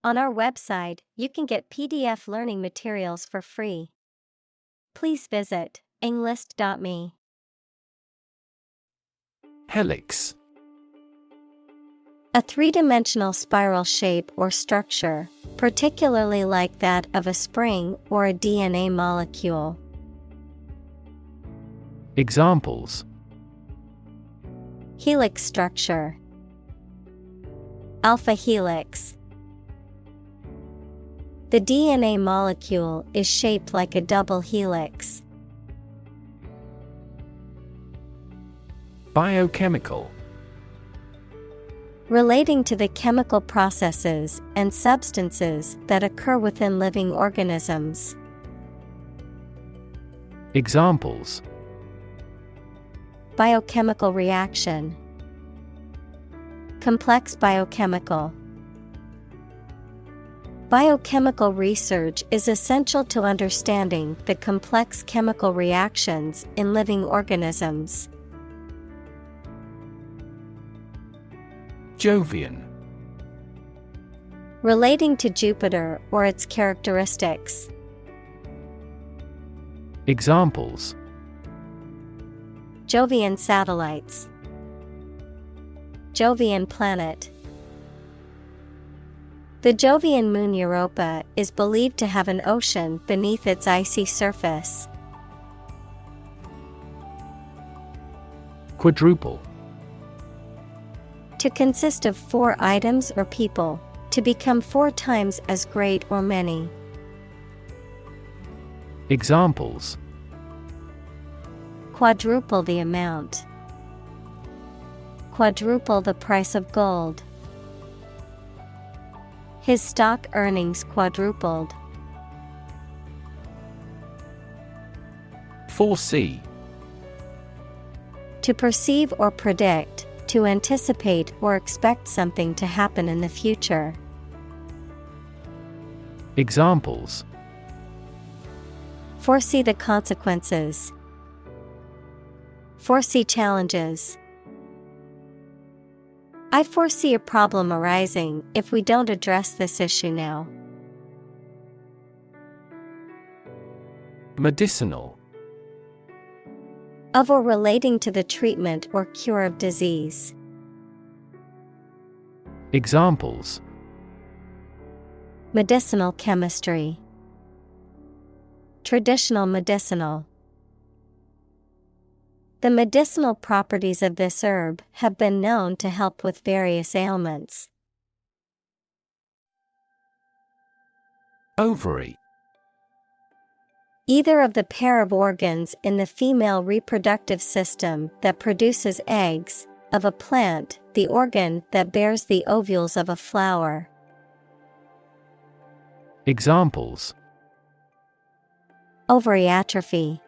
On our website, you can get PDF learning materials for free. Please visit englist.me. Helix. A three-dimensional spiral shape or structure, particularly like that of a spring or a DNA molecule. Examples: Helix structure. Alpha helix. The DNA molecule is shaped like a double helix. Biochemical. Relating to the chemical processes and substances that occur within living organisms. Examples: Biochemical reaction. Complex biochemical. Biochemical research is essential to understanding the complex chemical reactions in living organisms. Jovian. Relating to Jupiter or its characteristics. Examples: Jovian satellites. Jovian planet. The Jovian moon Europa is believed to have an ocean beneath its icy surface. Quadruple. To consist of 4 items or people, to become 4 times as great or many. Examples: Quadruple the amount. Quadruple the price of gold. His stock earnings quadrupled. Foresee. To perceive or predict, to anticipate or expect something to happen in the future. Examples: Foresee the consequences. Foresee challenges. I foresee a problem arising if we don't address this issue now. Medicinal. Of or relating to the treatment or cure of disease. Examples: Medicinal chemistry. Traditional medicinal. The medicinal properties of this herb have been known to help with various ailments. Ovary. Either of the pair of organs in the female reproductive system that produces eggs, of a plant, the organ that bears the ovules of a flower. Examples: Ovary atrophy.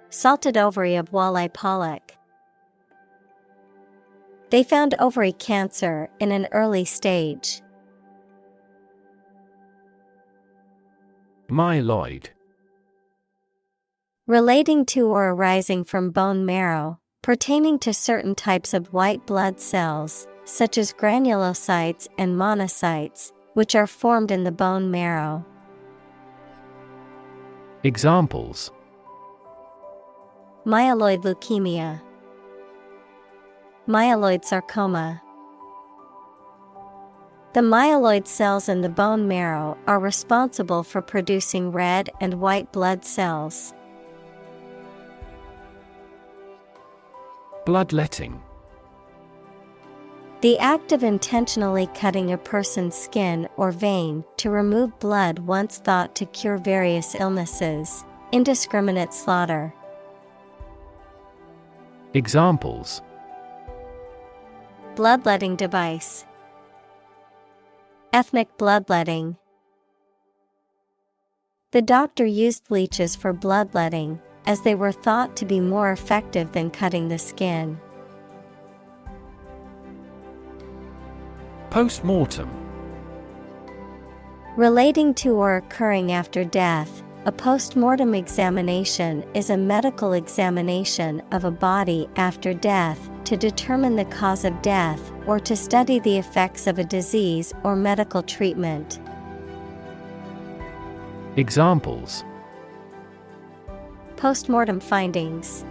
Salted ovary of walleye pollock. They found ovary cancer in an early stage. Myeloid. Relating to or arising from bone marrow, pertaining to certain types of white blood cells, such as granulocytes and monocytes, which are formed in the bone marrow. Examples: Myeloid leukemia. Myeloid sarcoma. The myeloid cells in the bone marrow are responsible for producing red and white blood cells. Bloodletting. The act of intentionally cutting a person's skin or vein to remove blood once thought to cure various illnesses. Indiscriminate slaughter. Examples: Bloodletting device. Ethnic bloodletting. The doctor used leeches for bloodletting, as they were thought to be more effective than cutting the skin. Postmortem. Relating to or occurring after death, A postmortem examination is a medical examination of a body after death to determine the cause of death or to study the effects of a disease or medical treatment. Examples: Postmortem findings.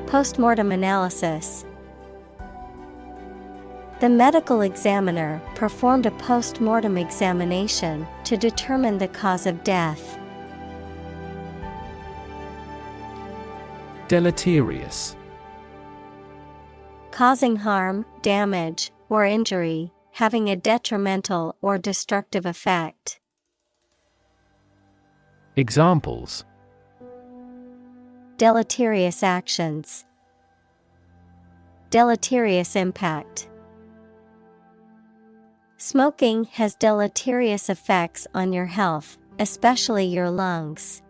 Postmortem analysis. The medical examiner performed a postmortem examination to determine the cause of death. Deleterious. Causing harm, damage, or injury, having a detrimental or destructive effect. Examples: Deleterious actions. Deleterious impact. Smoking has deleterious effects on your health, especially your lungs.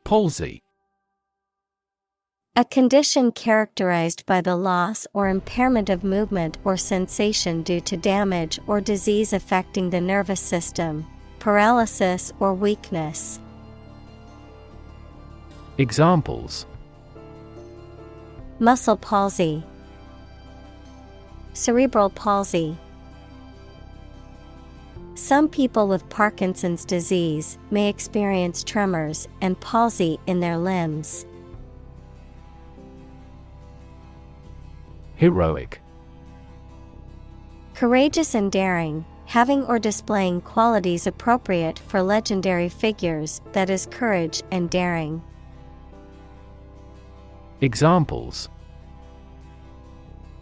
Palsy. A condition characterized by the loss or impairment of movement or sensation due to damage or disease affecting the nervous system, paralysis or weakness. Examples: Muscle palsy. Cerebral palsy. Some people with Parkinson's disease may experience tremors and palsy in their limbs. Heroic. Courageous and daring, having or displaying qualities appropriate for legendary figures, that is, courage and daring. Examples: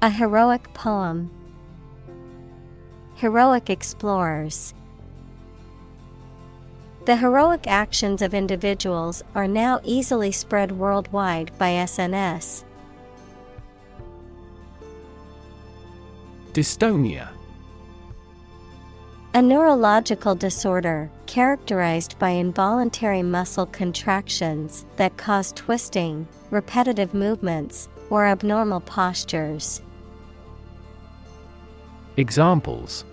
A heroic poem. Heroic explorers. The heroic actions of individuals are now easily spread worldwide by SNS. Dystonia. A neurological disorder characterized by involuntary muscle contractions that cause twisting, repetitive movements, or abnormal postures. Examples: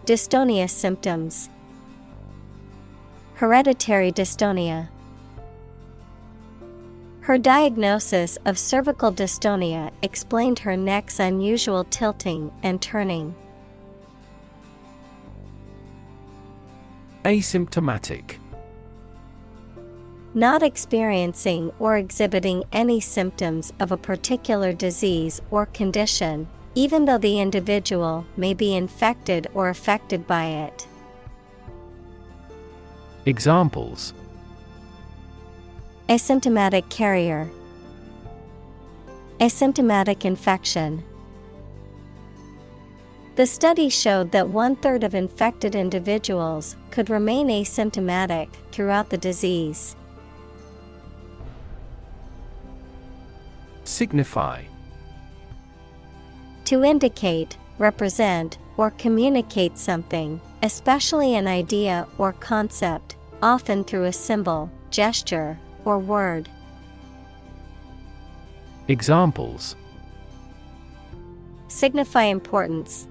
Dystonia symptoms. Hereditary dystonia. Her diagnosis of cervical dystonia explained her neck's unusual tilting and turning. Asymptomatic. Not experiencing or exhibiting any symptoms of a particular disease or condition, even though the individual may be infected or affected by it. Examples: Asymptomatic carrier. Asymptomatic infection. The study showed that 1/3 of infected individuals could remain asymptomatic throughout the disease. Signify. To indicate, represent, or communicate something, especially an idea or concept, often through a symbol, gesture, or word. Examples: Signify importance.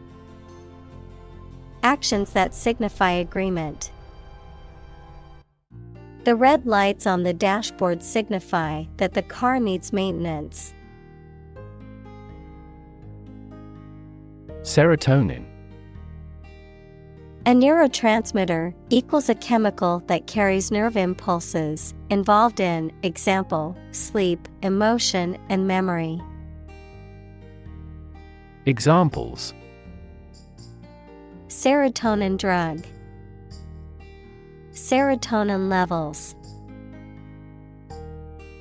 Actions that signify agreement. The red lights on the dashboard signify that the car needs maintenance. Serotonin. A neurotransmitter equals a chemical that carries nerve impulses involved in, example, sleep, emotion, and memory. Examples: Serotonin drug. Serotonin levels.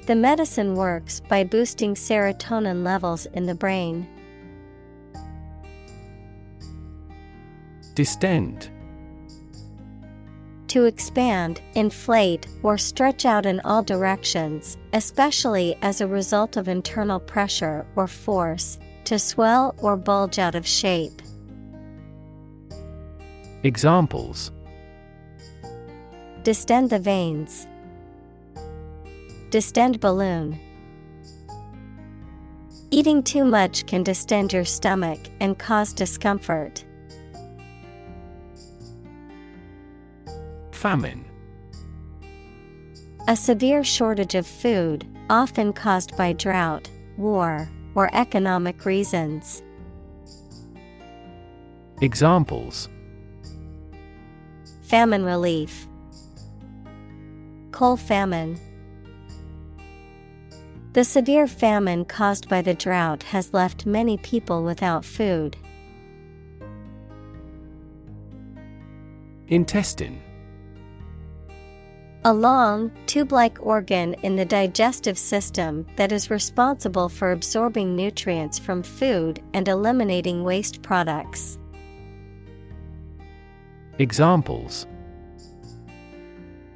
The medicine works by boosting serotonin levels in the brain. Distend. To expand, inflate, or stretch out in all directions, especially as a result of internal pressure or force, to swell or bulge out of shape. Examples: Distend the veins. Distend balloon. Eating too much can distend your stomach and cause discomfort. Famine. A severe shortage of food, often caused by drought, war, or economic reasons. Examples: Famine relief. Coal famine. The severe famine caused by the drought has left many people without food. Intestine. A long, tube-like organ in the digestive system that is responsible for absorbing nutrients from food and eliminating waste products. Examples: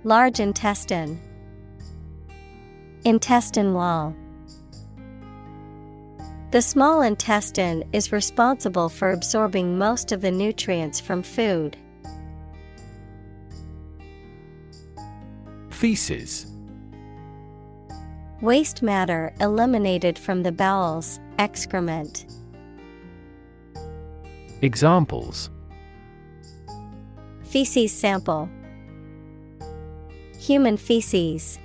Large intestine. Intestine wall. The small intestine is responsible for absorbing most of the nutrients from food. Feces. Waste matter eliminated from the bowels, excrement. Examples: Feces sample. Human feces.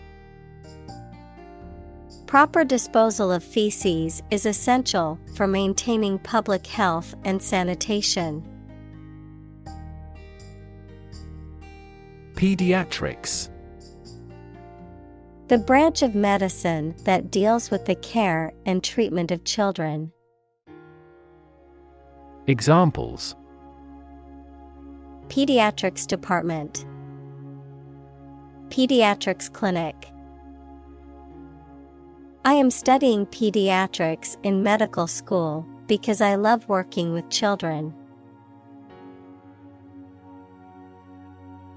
Proper disposal of feces is essential for maintaining public health and sanitation. Pediatrics. The branch of medicine that deals with the care and treatment of children. Examples: Pediatrics department. Pediatrics clinic. I am studying pediatrics in medical school because I love working with children.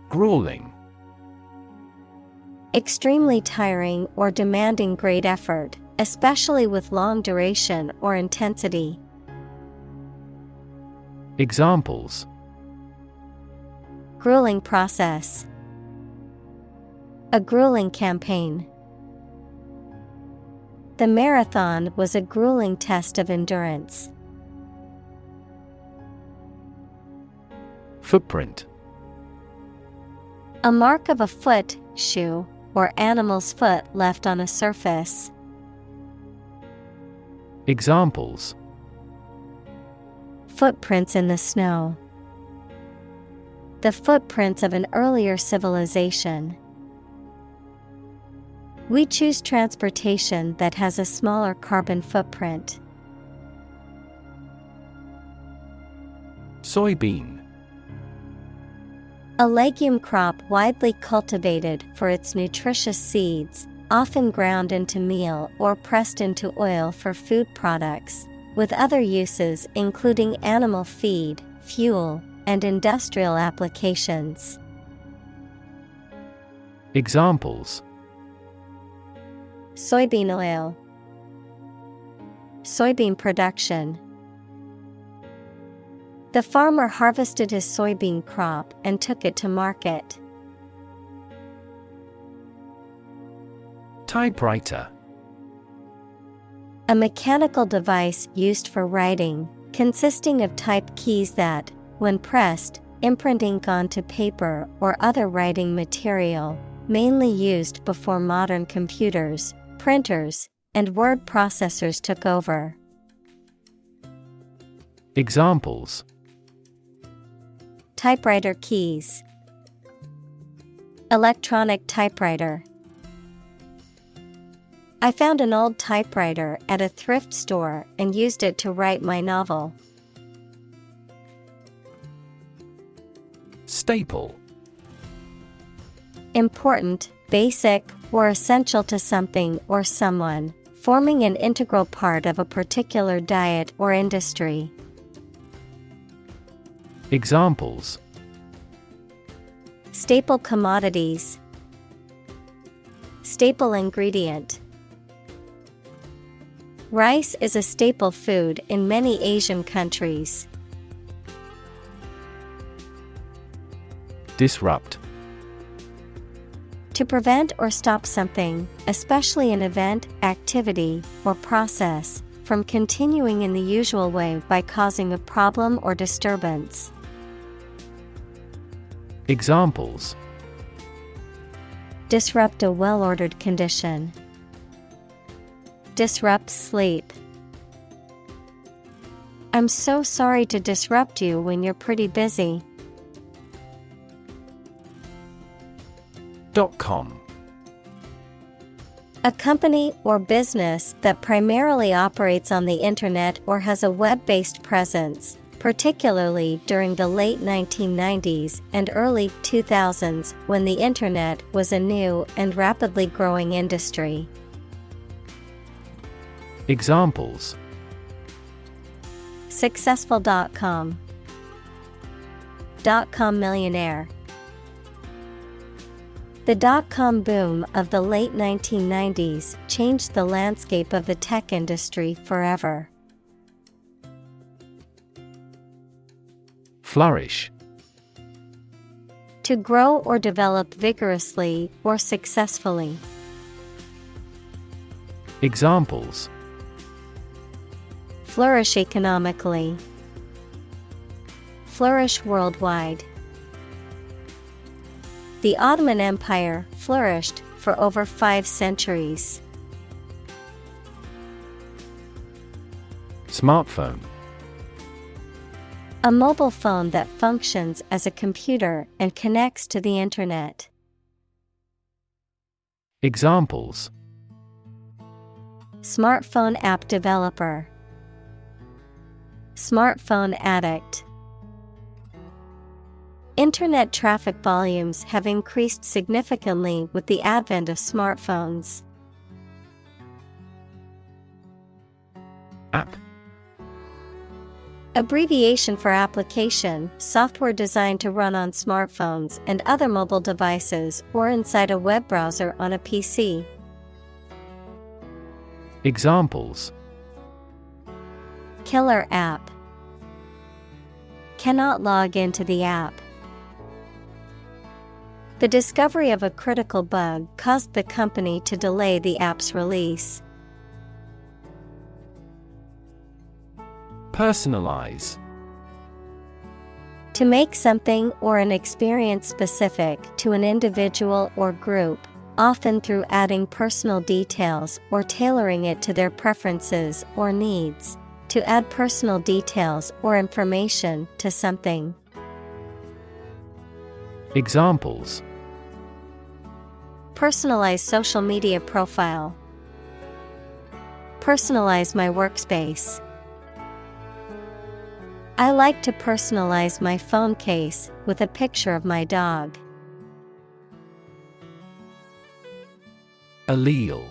Grueling. Extremely tiring or demanding great effort, especially with long duration or intensity. Examples: Grueling process. A grueling campaign. The marathon was a grueling test of endurance. Footprint. A mark of a foot, shoe, or animal's foot left on a surface. Examples: Footprints in the snow. The footprints of an earlier civilization. We choose transportation that has a smaller carbon footprint. Soybean. A legume crop widely cultivated for its nutritious seeds, often ground into meal or pressed into oil for food products, with other uses including animal feed, fuel, and industrial applications. Examples: Soybean oil. Soybean production. The farmer harvested his soybean crop and took it to market. Typewriter. A mechanical device used for writing, consisting of type keys that, when pressed, imprint ink onto paper or other writing material, mainly used before modern computers, printers, and word processors took over. Examples: Typewriter keys. Electronic typewriter. I found an old typewriter at a thrift store and used it to write my novel. Staple. Important, basic, or essential to something or someone, forming an integral part of a particular diet or industry. Examples: Staple commodities. Staple ingredient. Rice is a staple food in many Asian countries. Disrupt. To prevent or stop something, especially an event, activity, or process, from continuing in the usual way by causing a problem or disturbance. Examples: Disrupt a well-ordered condition. Disrupt sleep. I'm so sorry to disrupt you when you're pretty busy. .com. A company or business that primarily operates on the internet or has a web-based presence, particularly during the late 1990s and early 2000s when the internet was a new and rapidly growing industry. Examples: Successful.com, .com millionaire. The dot-com boom of the late 1990s changed the landscape of the tech industry forever. Flourish. To grow or develop vigorously or successfully. Examples: Flourish economically. Flourish worldwide. The Ottoman Empire flourished for over 5 centuries. Smartphone. A mobile phone that functions as a computer and connects to the internet. Examples: Smartphone app developer. Smartphone addict. Internet traffic volumes have increased significantly with the advent of smartphones. App. Abbreviation for application, software designed to run on smartphones and other mobile devices or inside a web browser on a PC. Examples: Killer app. Cannot log into the app. The discovery of a critical bug caused the company to delay the app's release. Personalize. To make something or an experience specific to an individual or group, often through adding personal details or tailoring it to their preferences or needs. To add personal details or information to something. Examples: Personalize social media profile. Personalize my workspace. I like to personalize my phone case with a picture of my dog. Allele.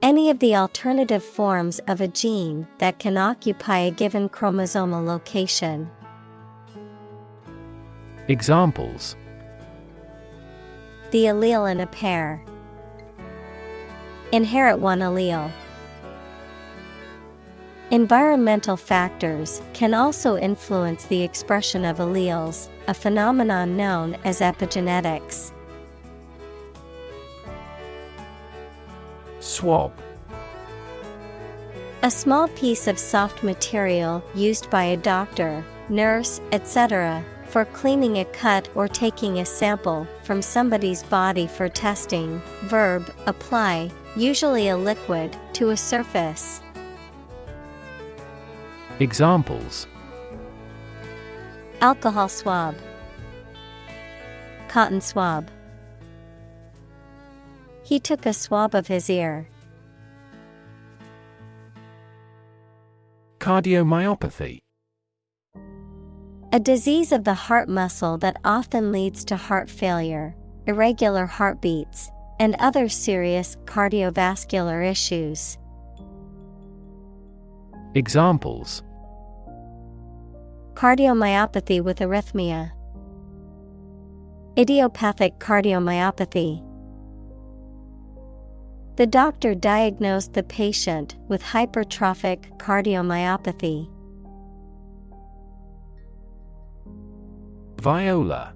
Any of the alternative forms of a gene that can occupy a given chromosomal location. Examples: The allele in a pair. Inherit one allele. Environmental factors can also influence the expression of alleles, a phenomenon known as epigenetics. Swab. A small piece of soft material used by a doctor, nurse, etc. for cleaning a cut or taking a sample from somebody's body for testing. Verb, apply, usually a liquid, to a surface. Examples: Alcohol swab. Cotton swab. He took a swab of his ear. Cardiomyopathy. A disease of the heart muscle that often leads to heart failure, irregular heartbeats, and other serious cardiovascular issues. Examples: Cardiomyopathy with arrhythmia. Idiopathic cardiomyopathy. The doctor diagnosed the patient with hypertrophic cardiomyopathy. Viola.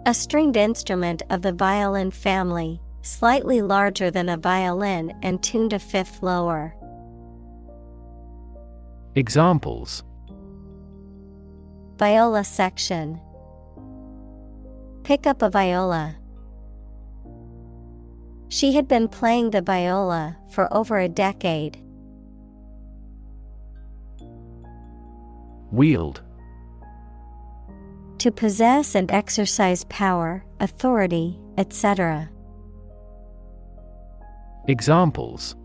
A stringed instrument of the violin family, slightly larger than a violin and tuned a fifth lower. Examples: Viola section. Pick up a viola. She had been playing the viola for over a decade. Wield. To possess and exercise power, authority, etc. Examples: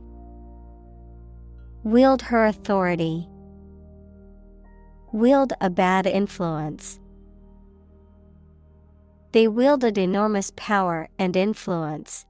Wield her authority. Wield a bad influence. They wielded enormous power and influence